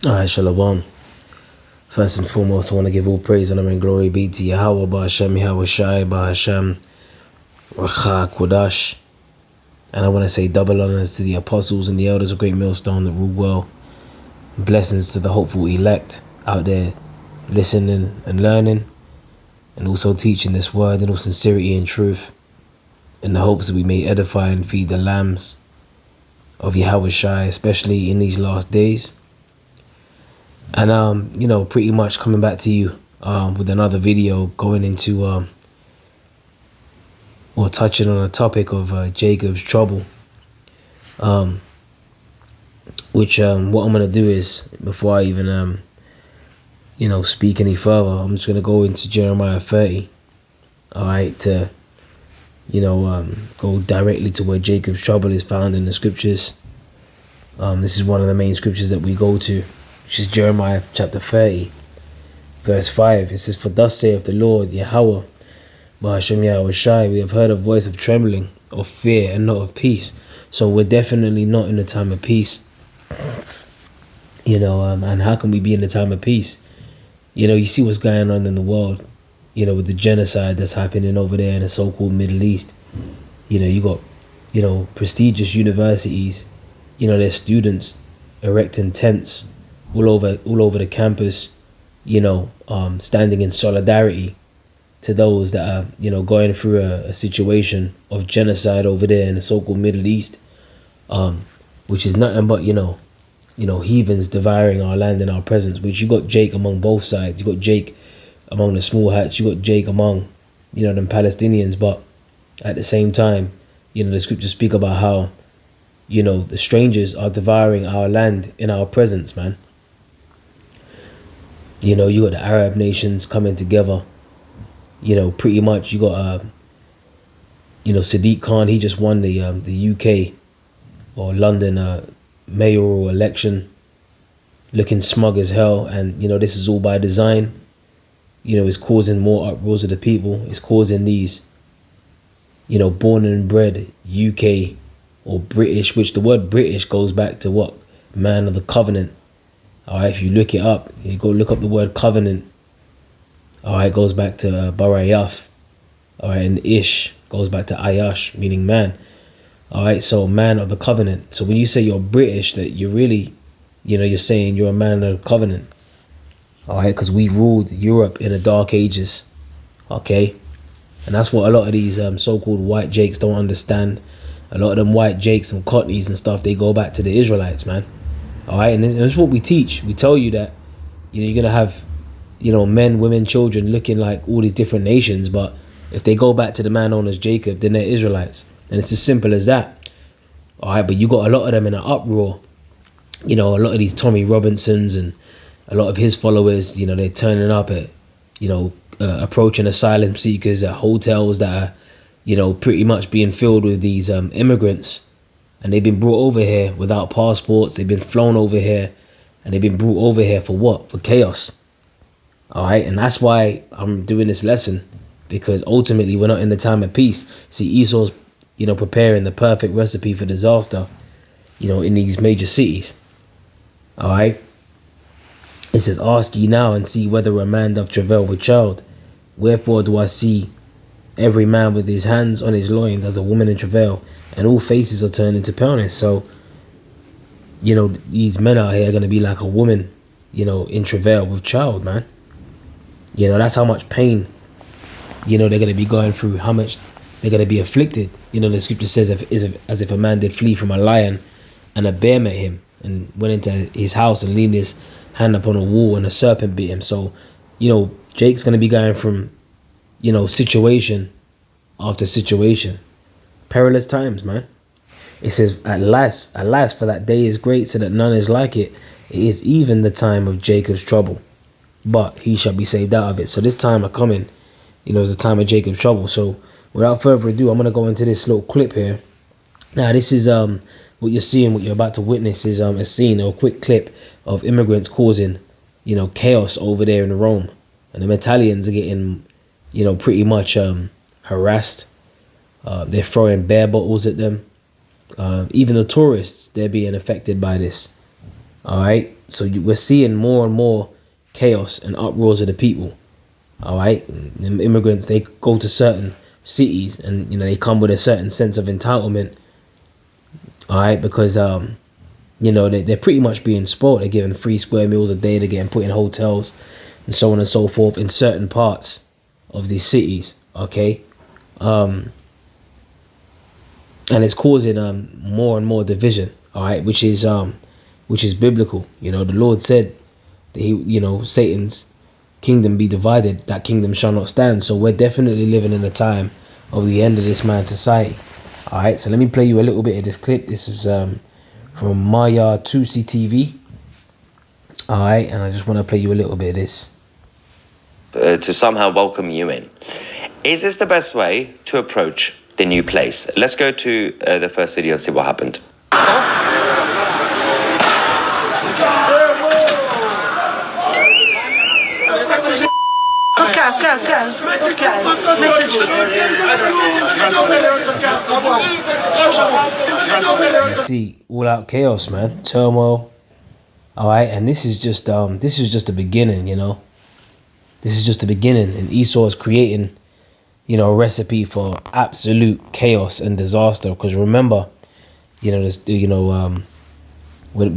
Alright, Shalom. First and foremost, I want to give all praise, honor, and glory be to Yahweh, Ba'Hashem, Yahweh Shai, Ba'Hashem, Racha, Kodash. And I want to say double honors to the apostles and the elders of Great Millstone that rule well. Blessings to the hopeful elect out there listening and learning, and also teaching this word in all sincerity and truth, in the hopes that we may edify and feed the lambs of Yahweh Shai, especially in these last days. And pretty much coming back to you with another video going into or touching on a topic of Jacob's trouble, which what I'm gonna do is, before I even speak any further, I'm just gonna go into Jeremiah 30, all right, to go directly to where Jacob's trouble is found in the scriptures. This is one of the main scriptures that we go to, which is Jeremiah chapter 30, verse 5. It says, "For thus saith the Lord, Yahweh, Ba'Hashem Yahweh Shai, we have heard a voice of trembling, of fear, and not of peace." So we're definitely not in the time of peace. And how can we be in the time of peace? You see what's going on in the world, with the genocide that's happening over there in the so-called Middle East. You got, prestigious universities, their students erecting tents all over the campus, standing in solidarity to those that are, going through a situation of genocide over there in the so-called Middle East, which is nothing but, heathens devouring our land and our presence. Which you got Jake among both sides. You got Jake among the small hats. You got Jake among, them Palestinians. But at the same time, the scriptures speak about how, the strangers are devouring our land in our presence, man. You got the Arab nations coming together. Pretty much you got Sadiq Khan. He just won the UK or London mayoral election, looking smug as hell. And this is all by design. It's causing more uproars of the people. It's causing these born and bred UK or British, which the word British goes back to what? Man of the covenant. All right, if you look it up, you go look up the word covenant. All right, it goes back to Barayaf. All right, and Ish goes back to Ayash, meaning man. All right, so man of the covenant. So when you say you're British, that you're really, you're saying you're a man of the covenant. All right, because we ruled Europe in the dark ages. Okay, and that's what a lot of these so-called white jakes don't understand. A lot of them white jakes and cockneys and stuff, they go back to the Israelites, man. All right, and this is what we teach. We tell you that, you're going to have, men, women, children looking like all these different nations. But if they go back to the man known as Jacob, then they're Israelites. And it's as simple as that. All right, but you got a lot of them in an uproar. A lot of these Tommy Robinsons and a lot of his followers, they're turning up at, approaching asylum seekers at hotels that are, pretty much being filled with these immigrants. And they've been brought over here without passports. They've been flown over here. And they've been brought over here for what? For chaos. All right. And that's why I'm doing this lesson. Because ultimately we're not in the time of peace. See, Esau's, preparing the perfect recipe for disaster, in these major cities. All right. It says, "Ask ye now and see whether a man doth travail with child. Wherefore do I see every man with his hands on his loins as a woman in travail, and all faces are turned into paleness." So, these men out here are going to be like a woman, in travail with child, man. That's how much pain, they're going to be going through, how much they're going to be afflicted. The scripture says, as if a man did flee from a lion and a bear met him and went into his house and leaned his hand upon a wall and a serpent bit him. So, Jake's going to be going from, situation after situation. Perilous times, man. It says, alas, for that day is great, so that none is like it. It is even the time of Jacob's trouble, but he shall be saved out of it. So this time are coming, is the time of Jacob's trouble. So without further ado, I'm going to go into this little clip here. Now, this is what you're seeing, what you're about to witness is a scene or a quick clip of immigrants causing, chaos over there in Rome. And the Italians are getting, pretty much harassed. They're throwing bear bottles at them. Even the tourists, they're being affected by this. All right. So we're seeing more and more chaos and uproars of the people. All right. And immigrants, they go to certain cities and, they come with a certain sense of entitlement. All right. Because, they're pretty much being spoiled. They're getting free square meals a day. They're getting put in hotels and so on and so forth in certain parts of these cities. Okay. And it's causing more and more division. All right. Which is biblical. The Lord said that Satan's kingdom be divided, that kingdom shall not stand. So we're definitely living in the time of the end of this man's society. All right, so let me play you a little bit of this clip. This is from Maya 2CTV. All right, and I just want to play you a little bit of this. To somehow welcome you in. Is this the best way to approach the new place? Let's go to the first video and see what happened. See, all out chaos, man, turmoil. All right, and this is just the beginning, This is just the beginning, and Esau is creating, a recipe for absolute chaos and disaster. Because remember, we're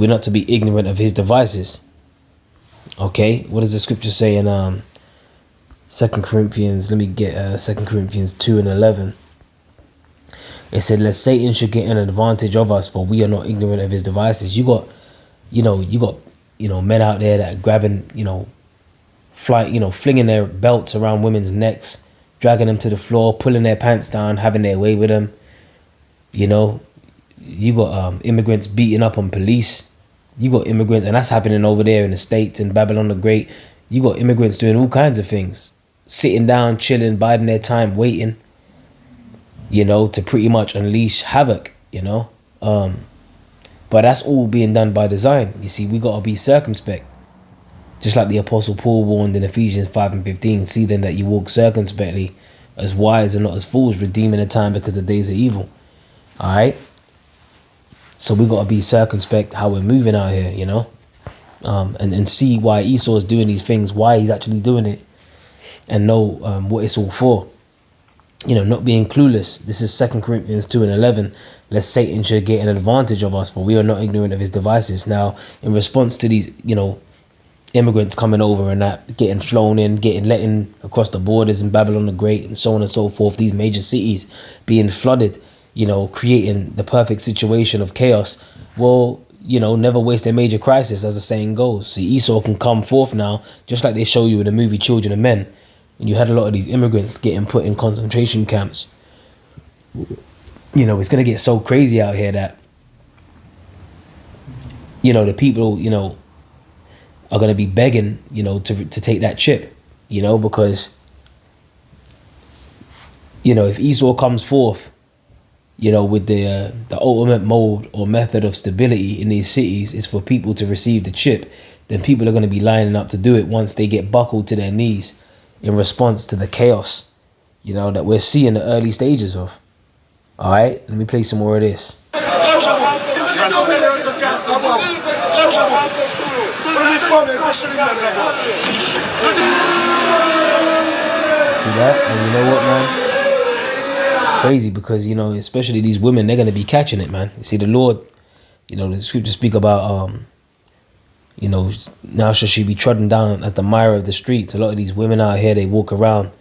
not to be ignorant of his devices. Okay, what does the scripture say in 2 Corinthians? Let me get 2 Corinthians 2:11. It said, "Lest Satan should get an advantage of us, for we are not ignorant of his devices." You got men out there that are grabbing, flinging their belts around women's necks, dragging them to the floor, pulling their pants down, having their way with them. You got immigrants beating up on police. You got immigrants, and that's happening over there in the States, in Babylon the Great. You got immigrants doing all kinds of things, sitting down, chilling, biding their time, waiting, to pretty much unleash havoc, But that's all being done by design. You see, we got to be circumspect. Just like the Apostle Paul warned in Ephesians 5:15, "See then that you walk circumspectly, as wise and not as fools, redeeming the time because the days are evil." All right? So we got to be circumspect how we're moving out here, and see why Esau is doing these things, why he's actually doing it, and know what it's all for. Not being clueless. This is 2 Corinthians 2:11. "Lest Satan should get an advantage of us, for we are not ignorant of his devices." Now, in response to these, immigrants coming over and that, getting flown in, getting let in across the borders in Babylon the Great and so on and so forth, these major cities being flooded, creating the perfect situation of chaos. Well, never waste a major crisis, as the saying goes. See, Esau can come forth now, just like they show you in the movie Children of Men. And you had a lot of these immigrants getting put in concentration camps. It's going to get so crazy out here that, the people, are going to be begging, to take that chip, because, if Esau comes forth, with the ultimate mode or method of stability in these cities is for people to receive the chip, then people are going to be lining up to do it once they get buckled to their knees in response to the chaos, that we're seeing the early stages of. All right, let me play some more of this. See that? And you know what, man? Crazy, because, especially these women, they're going to be catching it, man. You see, the Lord, the scriptures speak about, now shall she be trodden down as the mire of the streets. A lot of these women out here, they walk around.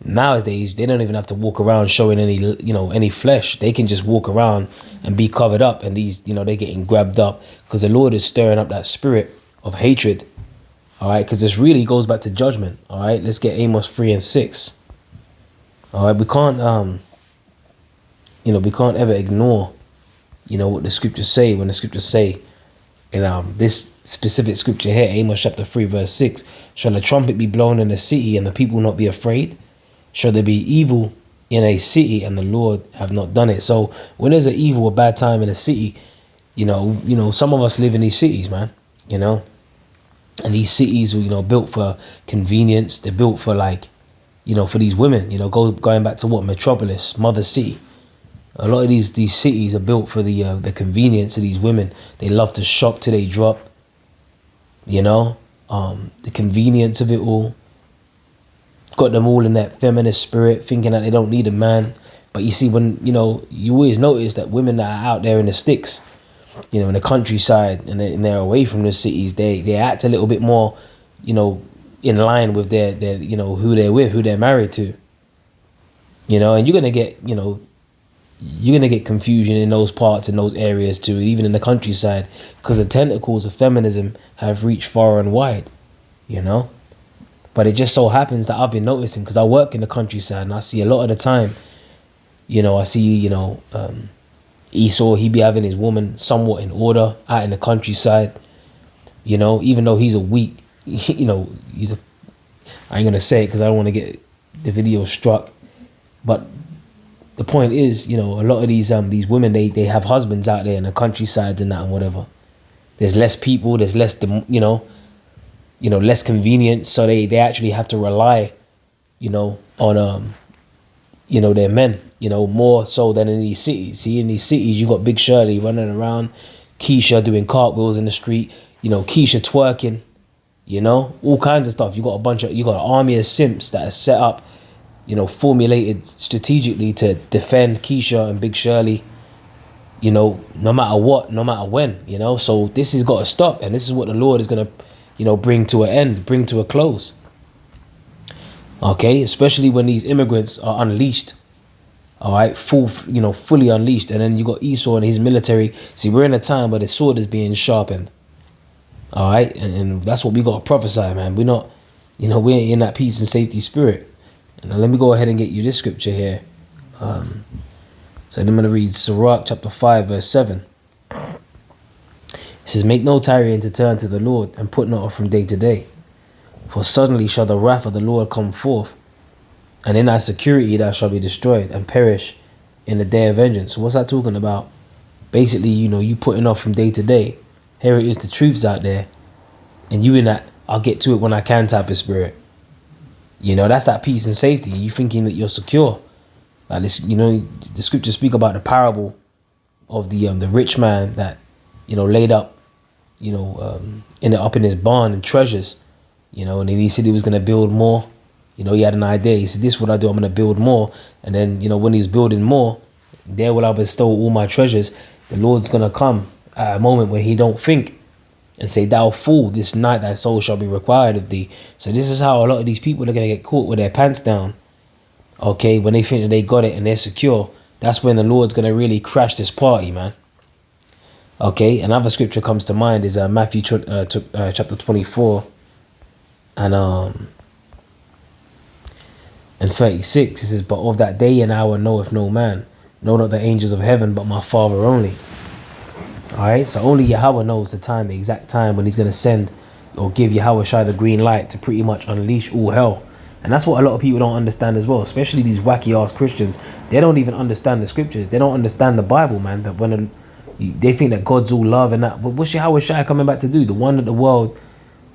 Nowadays, they don't even have to walk around showing any flesh. They can just walk around and be covered up. And these, they're getting grabbed up because the Lord is stirring up that spirit of hatred. All right, because this really goes back to judgment. All right, let's get Amos 3:6. All right, we can't ever ignore, what the scriptures say when the scriptures say, in this specific scripture here, Amos chapter 3:6, "Shall a trumpet be blown in a city and the people not be afraid? Shall there be evil in a city and the Lord have not done it?" So when there's an evil, a bad time in a city, some of us live in these cities, man, and these cities were, built for convenience. They're built for for these women, going back to what Metropolis, Mother City. A lot of these cities are built for the convenience of these women. They love to shop till they drop. you know, the convenience of it all. Got them all in that feminist spirit, thinking that they don't need a man. But you see, when, you know, you always notice that women that are out there in the sticks, you know, in the countryside, and they're away from the cities, they act a little bit more, you know, in line with their you know, who they're with, who they're married to. You know, and you're gonna get, you know, you're gonna get confusion in those parts, in those areas too, even in the countryside, because the tentacles of feminism have reached far and wide, you know. But it just so happens that I've been noticing, because I work in the countryside, and I see a lot of the time, you know, I see, you know, Esau, he be having his woman somewhat in order out in the countryside, you know, even though he's a weak, you know, I ain't gonna say it because I don't want to get the video struck, but the point is, you know, a lot of these women, they have husbands out there in the countrysides and that and whatever. There's less people, there's less, you know, less convenience, so they actually have to rely, you know, on you know, their men, you know, more so than in these cities. See, in these cities, you got Big Shirley running around, Keisha doing cartwheels in the street, you know, Keisha twerking, you know, all kinds of stuff. You got you got an army of simps that are set up, you know, formulated strategically to defend Keisha and Big Shirley, you know, no matter what, no matter when, you know. So this has got to stop, and this is what the Lord is going to, you know, bring to an end, bring to a close. Okay, especially when these immigrants are unleashed. All right, fully unleashed. And then you got Esau and his military. See, we're in a time where the sword is being sharpened. All right, and that's what we got to prophesy, man. We're not, you know, we're in that peace and safety spirit. And now let me go ahead and get you this scripture here. So I'm going to read Sirach chapter 5, verse 7. It says, make no tarrying to turn to the Lord, and put not off from day to day. For suddenly shall the wrath of the Lord come forth, and in thy security thou shalt be destroyed, and perish in the day of vengeance. So what's that talking about? Basically, you know, you putting off from day to day. Here it is, the truth's out there, and you in that I'll get to it when I can type of spirit. You know, that's that peace and safety. You thinking that you're secure. Like this, you know, the scriptures speak about the parable of the rich man that, you know, laid up, you know, up in his barn and treasures. You know, and then he said he was going to build more. You know, he had an idea. He said, this is what I do. I'm going to build more. And then, you know, when he's building more, there will I bestow all my treasures. The Lord's going to come at a moment when he don't think and say, thou fool, this night thy soul shall be required of thee. So this is how a lot of these people are going to get caught with their pants down. Okay, when they think that they got it and they're secure, that's when the Lord's going to really crash this party, man. Okay, another scripture comes to mind is Matthew chapter 24. And 36, it says, but of that day and hour knoweth no man, no, not the angels of heaven, but my Father only. All right, so only Yahweh knows the time, the exact time when he's going to send or give Yahweh Shai the green light to pretty much unleash all hell. And that's what a lot of people don't understand as well, especially these wacky ass Christians. They don't even understand the scriptures. They don't understand the Bible, man. That when they think that God's all love and that, but what's Yahweh Shai coming back to do? The one that the world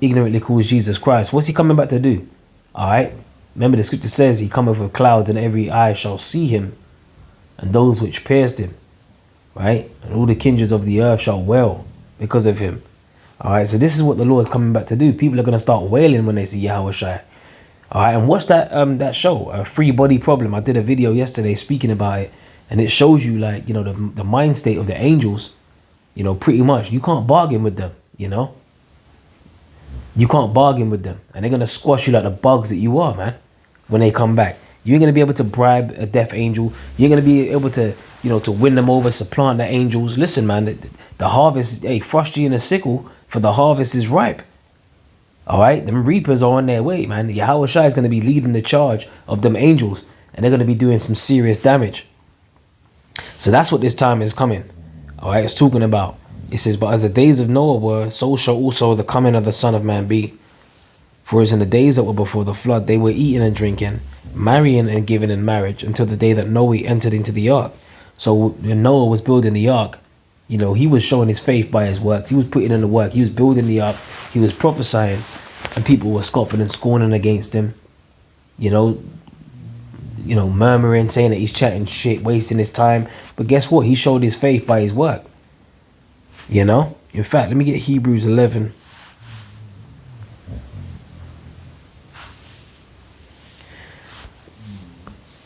ignorantly calls Jesus Christ. What's he coming back to do? All right, remember the scripture says he cometh with clouds, and every eye shall see him, and those which pierced him, right? And all the kindreds of the earth shall wail because of him. All right, so this is what the Lord's coming back to do. People are going to start wailing when they see Yahweh Shai. All right, and watch that show, A Free Body Problem. I did a video yesterday speaking about it, and it shows you, like, you know, the mind state of the angels. You know, pretty much you can't bargain with them. You know, you can't bargain with them, and they're gonna squash you like the bugs that you are, man. When they come back, you ain't gonna be able to bribe a deaf angel. You're gonna be able to, you know, to win them over, supplant the angels. Listen, man, the harvest, hey, thrust you in a sickle, for the harvest is ripe. All right, them reapers are on their way, man. Yahweh Shai is gonna be leading the charge of them angels, and they're gonna be doing some serious damage. So that's what this time is coming. All right, it's talking about. It says, but as the days of Noah were, so shall also the coming of the Son of Man be. For as in the days that were before the flood, they were eating and drinking, marrying and giving in marriage, until the day that Noah entered into the ark. So when Noah was building the ark, you know, he was showing his faith by his works. He was putting in the work. He was building the ark. He was prophesying, and people were scoffing and scorning against him. You know, murmuring, saying that he's chatting shit, wasting his time. But guess what? He showed his faith by his work. You know, in fact, let me get Hebrews 11.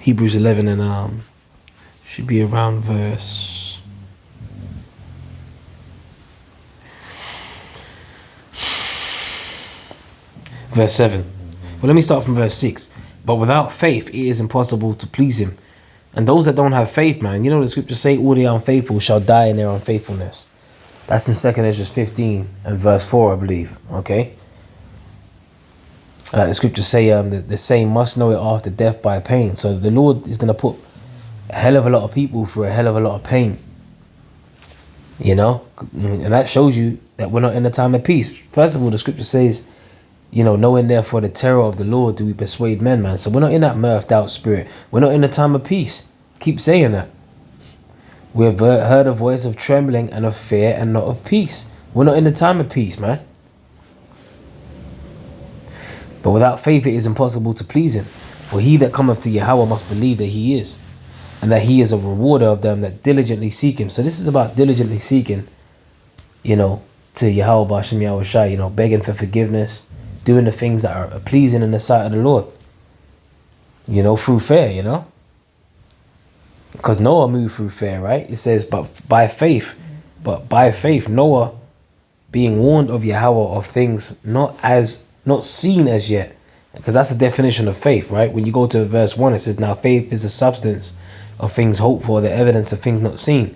Hebrews 11 and should be around verse 7. Well, let me start from verse 6. But without faith, it is impossible to please him. And those that don't have faith, man, you know the scriptures say, all the unfaithful shall die in their unfaithfulness. That's in 2 Ezra 15 and verse 4, I believe. Okay? The scriptures say the same must know it after death by pain. So the Lord is going to put a hell of a lot of people through a hell of a lot of pain. You know? And that shows you that we're not in a time of peace. First of all, the scripture says, you know, knowing therefore the terror of the Lord do we persuade men, man. So we're not in that mirthed out spirit. We're not in a time of peace. Keep saying that. We have heard a voice of trembling and of fear and not of peace. We're not in the time of peace, man. But without faith it is impossible to please him. For he that cometh to Yahweh must believe that he is, and that he is a rewarder of them that diligently seek him. So this is about diligently seeking, you know, to Yahweh B'Shem Yahweh Shai, you know, begging for forgiveness, doing the things that are pleasing in the sight of the Lord. You know, through fear, you know. Because Noah moved through fear, right? It says, but by faith, Noah, being warned of Yahweh of things not seen as yet. Because that's the definition of faith, right? When you go to verse 1, it says, now faith is the substance of things hoped for, the evidence of things not seen.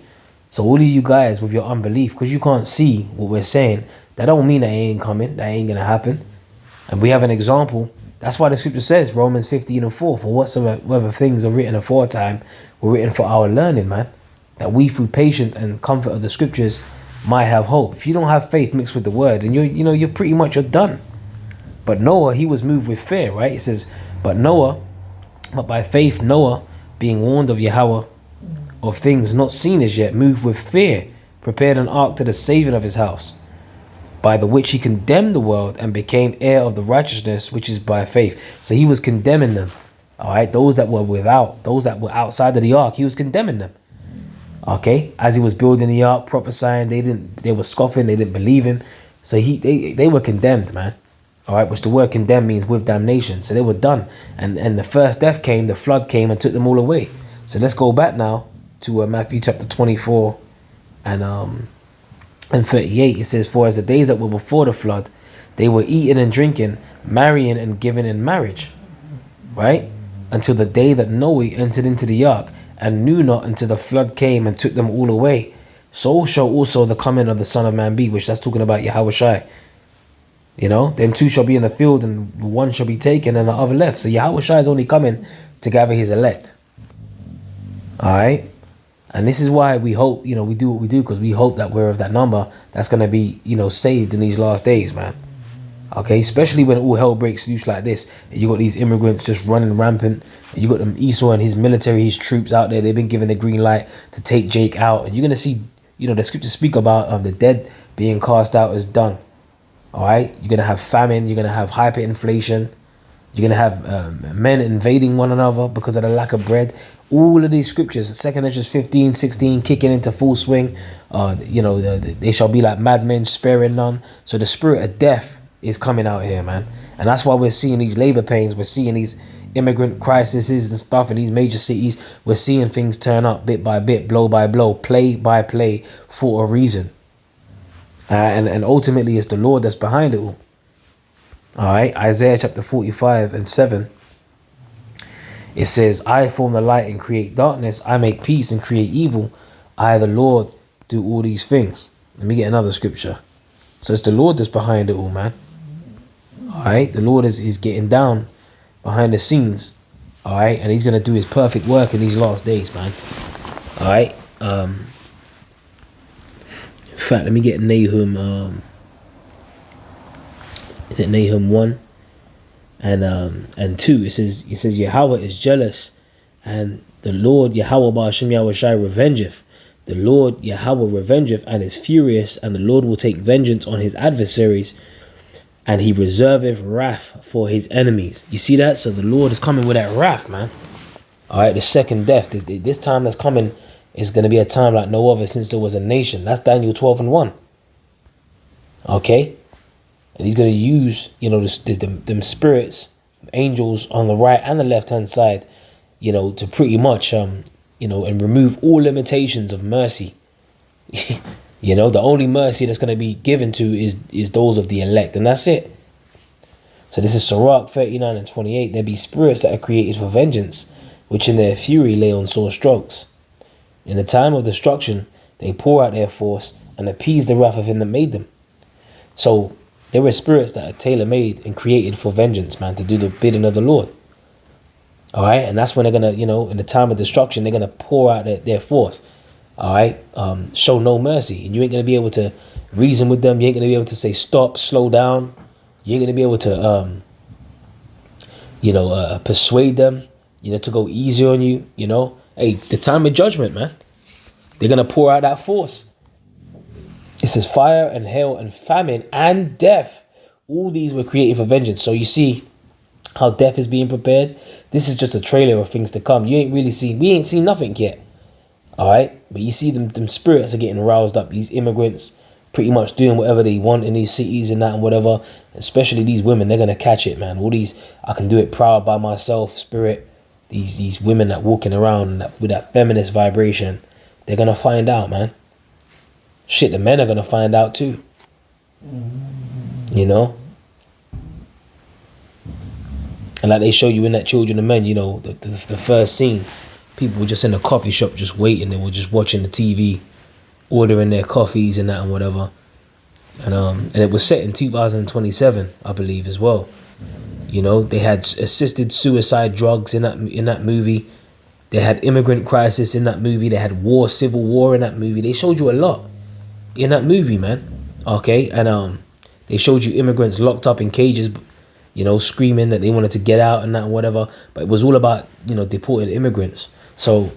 So all of you guys with your unbelief, because you can't see what we're saying, that don't mean that it ain't coming, that ain't going to happen. And we have an example. That's why the scripture says, Romans 15 and 4, for whatsoever things are written aforetime were written for our learning, man. That we through patience and comfort of the scriptures might have hope. If you don't have faith mixed with the word, then you're pretty much done. But Noah, he was moved with fear, right? It says, but by faith Noah, being warned of Yahweh of things not seen as yet, moved with fear, prepared an ark to the saving of his house, by the which he condemned the world and became heir of the righteousness which is by faith. So he was condemning them. All right, those that were outside of the ark, he was condemning them. Okay, as he was building the ark, prophesying, they were scoffing, they didn't believe him. So they were condemned, man. All right, which the word condemn means with damnation. So they were done. And the first death came, the flood came and took them all away. So let's go back now to Matthew chapter 24 and 38. It says, for as the days that were before the flood, they were eating and drinking, marrying and giving in marriage, right? Until the day that Noah entered into the ark, and knew not until the flood came and took them all away. So shall also the coming of the Son of Man be, which that's talking about Yahweh Shai. You know, then two shall be in the field, and one shall be taken and the other left. So Yahweh Shai is only coming to gather his elect. All right. And this is why we hope, you know, we do what we do, because we hope that we're of that number that's going to be, you know, saved in these last days, man. Okay, especially when all hell breaks loose like this. And you got these immigrants just running rampant. And you got them Esau and his military, his troops out there. They've been given the green light to take Jake out. And you're going to see, you know, the scriptures speak about the dead being cast out is done. All right, you're going to have famine. You're going to have hyperinflation. You're going to have men invading one another because of the lack of bread. All of these scriptures, 2 Ezra 15, 16, kicking into full swing. You know, they shall be like madmen, sparing none. So the spirit of death is coming out here, man. And that's why we're seeing these labor pains. We're seeing these immigrant crises and stuff in these major cities. We're seeing things turn up bit by bit, blow by blow, play by play for a reason. And ultimately it's the Lord that's behind it all. All right, Isaiah chapter 45 and 7. It says, I form the light and create darkness. I make peace and create evil. I, the Lord, do all these things. Let me get another scripture. So it's the Lord that's behind it all, man. All right, the Lord is getting down behind the scenes. All right, and he's going to do his perfect work in these last days, man. All right. In fact, let me get Nahum. Is it Nahum 1 and 2? It says Yahweh is jealous, and the Lord Yahweh B'Shem Yahweh Shai revengeth. The Lord Yahweh revengeth and is furious, and the Lord will take vengeance on his adversaries, and he reserveth wrath for his enemies. You see that? So the Lord is coming with that wrath, man. All right, the second death. This time that's coming is going to be a time like no other since there was a nation. That's Daniel 12 and 1. Okay? And he's going to use, you know, them spirits, angels on the right and the left-hand side, to pretty much, and remove all limitations of mercy. The only mercy that's going to be given to is those of the elect, and that's it. So this is Sirach 39 and 28. There be spirits that are created for vengeance, which in their fury lay on sore strokes. In the time of destruction, they pour out their force and appease the wrath of him that made them. So there were spirits that are tailor-made and created for vengeance, man, to do the bidding of the Lord. All right, and that's when they're gonna, in the time of destruction, they're gonna pour out their force. All right, show no mercy, and you ain't gonna be able to reason with them. You ain't gonna be able to say stop, slow down. You ain't gonna be able to, persuade them, to go easy on you. Hey, the time of judgment, man. They're gonna pour out that force. It says fire and hail and famine and death. All these were created for vengeance. So you see how death is being prepared. This is just a trailer of things to come. We ain't seen nothing yet. All right, but you see them spirits are getting roused up. These immigrants pretty much doing whatever they want in these cities and that and whatever. Especially these women, they're gonna catch it, man. All these I can do it proud by myself spirit. These women that walking around with that feminist vibration, they're gonna find out, man. Shit, the men are gonna find out too. And like they show you in that Children of Men, the first scene, people were just in a coffee shop just waiting. They were just watching the TV, ordering their coffees and that and whatever. And it was set in 2027, I believe, as well. They had assisted suicide drugs in that movie. They had immigrant crisis in that movie. They had civil war in that movie. They showed you a lot in that movie, man. Okay, and they showed you immigrants locked up in cages, screaming that they wanted to get out and that and whatever. But it was all about, deported immigrants. So,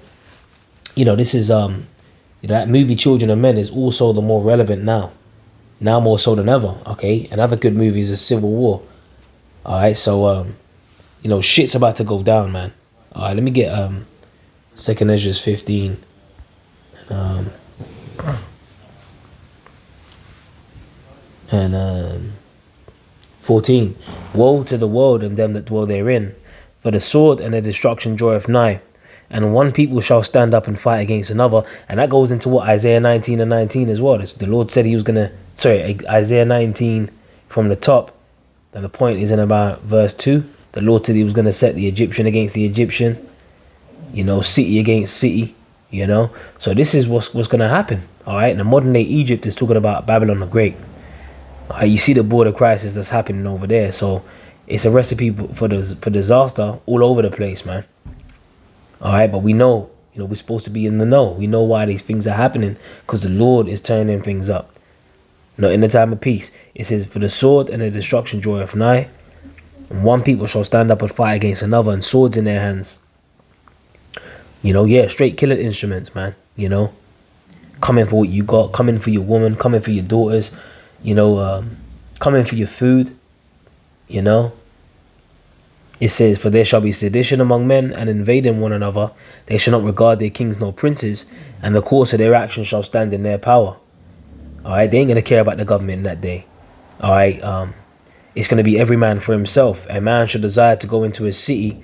this is that movie Children of Men is also the more relevant now more so than ever. Okay, another good movie is Civil War. All right, so shit's about to go down, man. All right, let me get 2nd Ezra 15. And 14. Woe to the world and them that dwell therein, for the sword and the destruction draweth nigh, and one people shall stand up and fight against another. And that goes into what Isaiah 19 and 19 as well. The Lord said he was gonna, Isaiah 19 from the top, and the point is in about verse 2. The Lord said he was gonna set the Egyptian against the Egyptian, city against city, So this is what's gonna happen. All right, and the modern day Egypt is talking about Babylon the Great. You see the border crisis that's happening over there. So it's a recipe for disaster all over the place, man. All right, but we know, we're supposed to be in the know. We know why these things are happening, because the Lord is turning things up. In the time of peace, it says, for the sword and the destruction draweth nigh, and one people shall stand up and fight against another, and swords in their hands. Straight killing instruments, man. Coming for what you got, coming for your woman, coming for your daughters, coming for your food, It says, for there shall be sedition among men, and invading one another. They shall not regard their kings nor princes, and the course of their action shall stand in their power. All right, they ain't going to care about the government in that day. All right, it's going to be every man for himself. A man shall desire to go into his city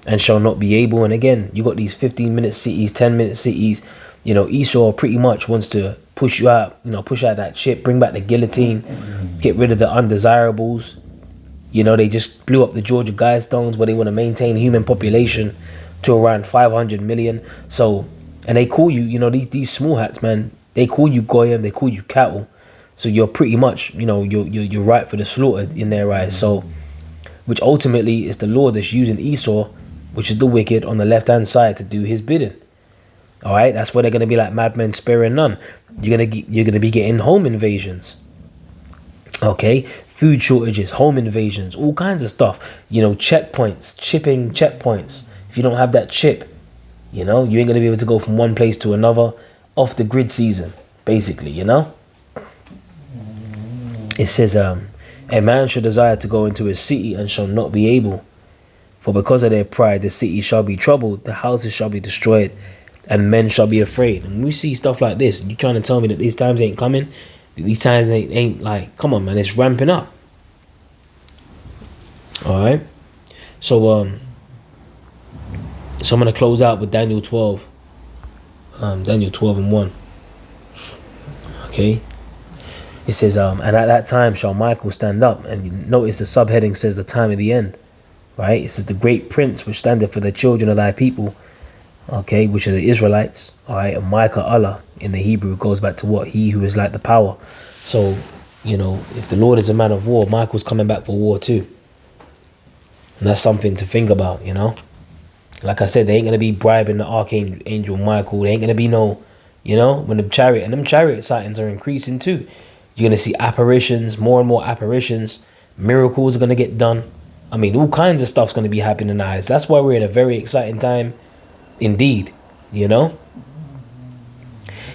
and shall not be able. And again, you got these 15-minute cities, 10-minute cities. Esau pretty much wants to push you out, push out that chip, bring back the guillotine, get rid of the undesirables. They just blew up the Georgia Guidestones where they want to maintain human population to around 500 million. So, and they call you, these small hats, man, they call you goyim, they call you cattle. So you're pretty much, you're right for the slaughter in their eyes. So, which ultimately is the Lord that's using Esau, which is the wicked, on the left-hand side to do his bidding. All right, that's where they're going to be like madmen sparing none. You're gonna be getting home invasions. Okay, food shortages, home invasions, all kinds of stuff. Checkpoints, chipping checkpoints. If you don't have that chip, you ain't gonna be able to go from one place to another. Off the grid season, basically. It says, a man shall desire to go into his city and shall not be able, for because of their pride the city shall be troubled, the houses shall be destroyed, and men shall be afraid. And we see stuff like this. You trying to tell me that these times ain't coming? These times ain't like, come on, man, it's ramping up. All right. So So I'm going to close out with Daniel 12. Daniel 12 and 1. Okay. It says, and at that time shall Michael stand up. And you notice the subheading says the time of the end. Right? It says the great prince which standeth for the children of thy people. Okay, which are the Israelites. Alright, and Micah Allah in the Hebrew goes back to what? He who is like the power. So, you know, if the Lord is a man of war, Michael's coming back for war too. And that's something to think about, you know. Like I said, they ain't going to be bribing the Archangel Michael. They ain't going to be no, you know, when the chariot, and them chariot sightings are increasing too. You're going to see apparitions, more and more apparitions. Miracles are going to get done. I mean, all kinds of stuff's going to be happening in the eyes. That's why we're in a very exciting time indeed, you know.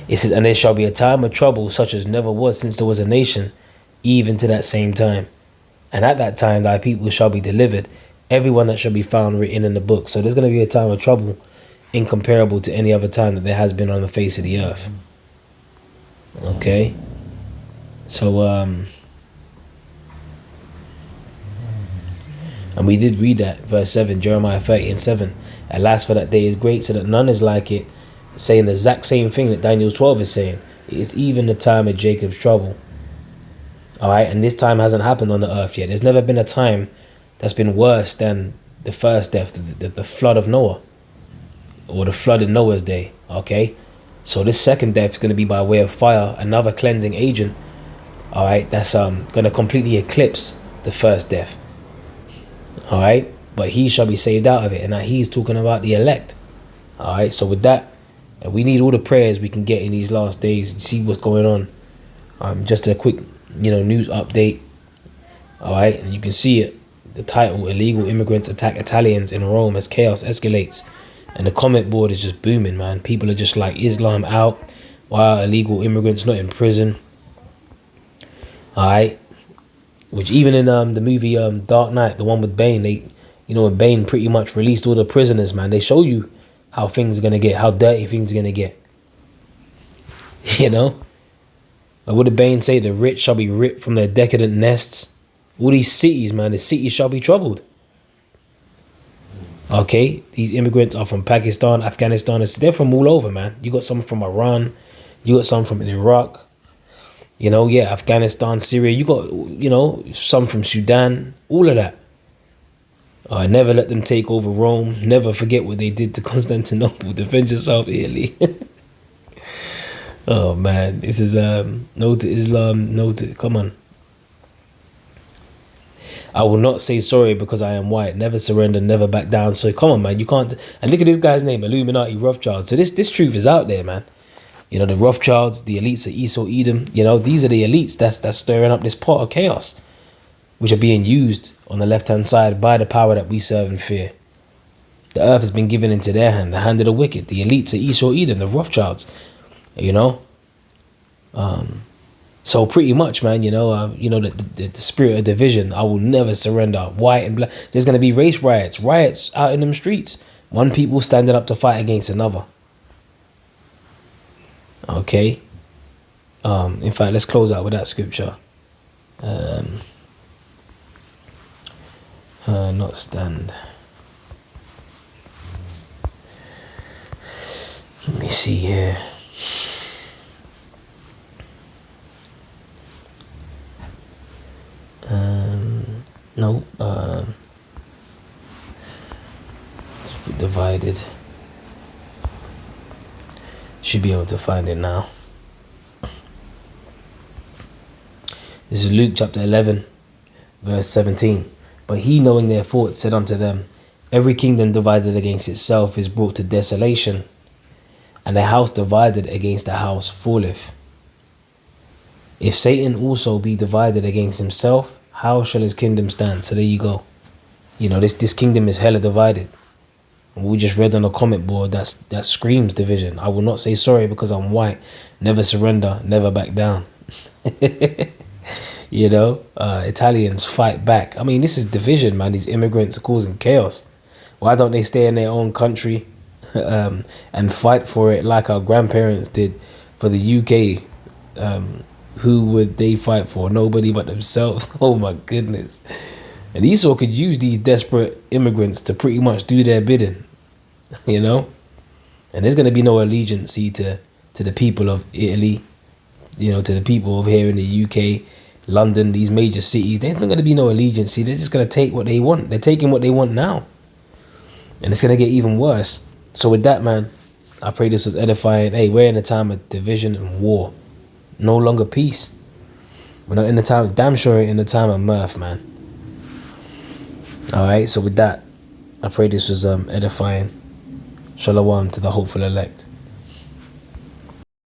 It says, and there shall be a time of trouble such as never was since there was a nation, even to that same time. And at that time thy people shall be delivered, everyone that shall be found written in the book. So there's going to be a time of trouble incomparable to any other time that there has been on the face of the earth. Okay. So, and we did read that, verse 7, Jeremiah 30 and 7. Alas, for that day is great, so that none is like it. Saying the exact same thing that Daniel 12 is saying. It is even the time of Jacob's trouble. Alright, and this time hasn't happened on the earth yet. There's never been a time that's been worse than the first death, the flood of Noah. Or the flood in Noah's day. Okay? So this second death is going to be by way of fire, another cleansing agent. Alright, that's going to completely eclipse the first death. Alright, but he shall be saved out of it. And now he's talking about the elect. Alright, so with that, we need all the prayers we can get in these last days. See what's going on. Just a quick, you know, news update. Alright, and you can see it. The title, Illegal Immigrants Attack Italians in Rome as Chaos Escalates. And the comment board is just booming, man. People are just like, Islam out. Why are illegal immigrants not in prison? Alright. Which even in the movie Dark Knight, the one with Bane, they, you know, when Bane pretty much released all the prisoners, man, they show you how things are gonna get, how dirty things are gonna get. You know? Like what did Bane say? The rich shall be ripped from their decadent nests. All these cities, man, the cities shall be troubled. Okay, these immigrants are from Pakistan, Afghanistan. They're from all over, man. You got some from Iran. You got some from Iraq. You know, yeah, Afghanistan, Syria. You got, you know, some from Sudan. All of that. Never let them take over Rome. Never forget what they did to Constantinople. Defend yourself, Italy. Oh, man. This is no to Islam, no to... Come on. I will not say sorry because I am white. Never surrender, never back down. So come on, man. You can't... And look at this guy's name, Illuminati Rothschild. So this truth is out there, man. You know, the Rothschilds, the elites of Esau, Edom. You know, these are the elites that's stirring up this pot of chaos, which are being used on the left-hand side by the power that we serve and fear. The earth has been given into their hand, the hand of the wicked, the elites of Esau, Edom, the Rothschilds. You know? So pretty much, man, you know, the spirit of division. I will never surrender. White and black. There's going to be race riots out in them streets. One people standing up to fight against another. Okay. In fact, let's close out with that scripture. Not stand. Let me see here. No. Divided. Should be able to find it now. This is Luke chapter 11, verse 17. But he, knowing their thoughts, said unto them, every kingdom divided against itself is brought to desolation, and a house divided against a house falleth. If Satan also be divided against himself, how shall his kingdom stand? So there you go. You know, this kingdom is hella divided. And we just read on a comment board that screams division. I will not say sorry because I'm white. Never surrender, never back down. You know, Italians fight back. I mean, this is division, man. These immigrants are causing chaos. Why don't they stay in their own country and fight for it like our grandparents did for the UK? Who would they fight for? Nobody but themselves. Oh my goodness. And Esau could use these desperate immigrants to pretty much do their bidding. you know. And there's gonna be no allegiance to the people of Italy, you know, to the people over here in the UK, London, these major cities. There's not gonna be no allegiance. They're just gonna take what they want. They're taking what they want now, and it's gonna get even worse. So with that, man, I pray this was edifying. Hey, we're in a time of division and war, no longer peace. We're not in the time, damn sure in the time of mirth, man. All right. So with that, I pray this was edifying. Shalom to the hopeful elect.